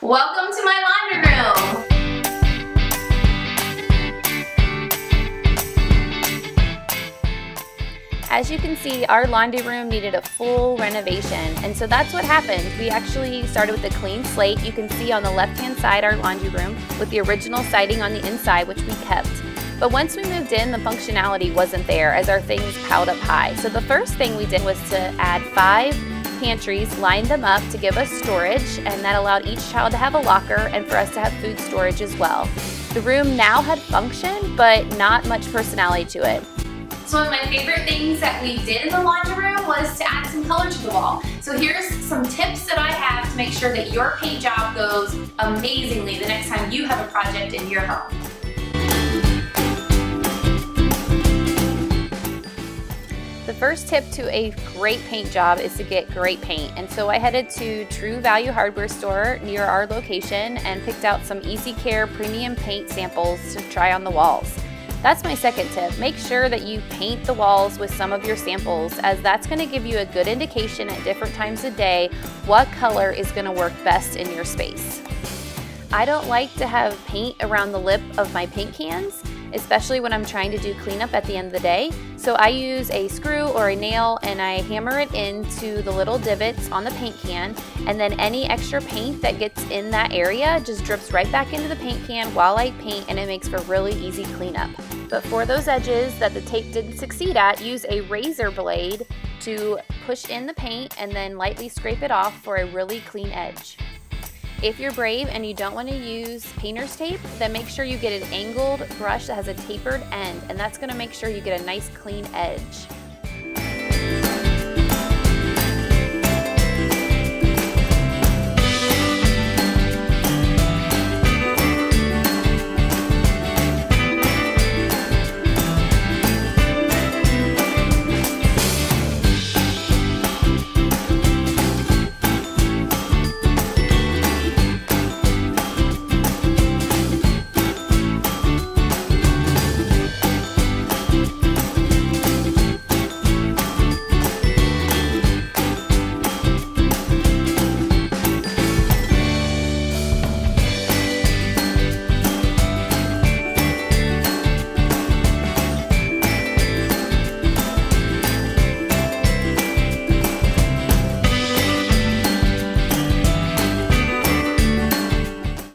Welcome to my laundry room. As you can see, our laundry room needed a full renovation, and so that's what happened. We actually started with a clean slate. You can see on the left-hand side our laundry room with the original siding on the inside, which we kept. But once we moved in, the functionality wasn't there as our things piled up high. So the first thing we did was to add 5 pantries, line them up to give us storage, and that allowed each child to have a locker and for us to have food storage as well. The room now had function, but not much personality to it. So one of my favorite things that we did in the laundry room was to add some color to the wall. So here's some tips that I have to make sure that your paint job goes amazingly the next time you have a project in your home. The first tip to a great paint job is to get great paint. And so I headed to True Value Hardware store near our location and picked out some Easy Care premium paint samples to try on the walls. That's my second tip. Make sure that you paint the walls with some of your samples, as that's going to give you a good indication at different times of day what color is going to work best in your space. I don't like to have paint around the lip of my paint cans, especially when I'm trying to do cleanup at the end of the day. So I use a screw or a nail and I hammer it into the little divots on the paint can, and then any extra paint that gets in that area just drips right back into the paint can while I paint, and it makes for really easy cleanup. But for those edges that the tape didn't succeed at, use a razor blade to push in the paint and then lightly scrape it off for a really clean edge. If you're brave and you don't want to use painter's tape, then make sure you get an angled brush that has a tapered end, and that's going to make sure you get a nice clean edge.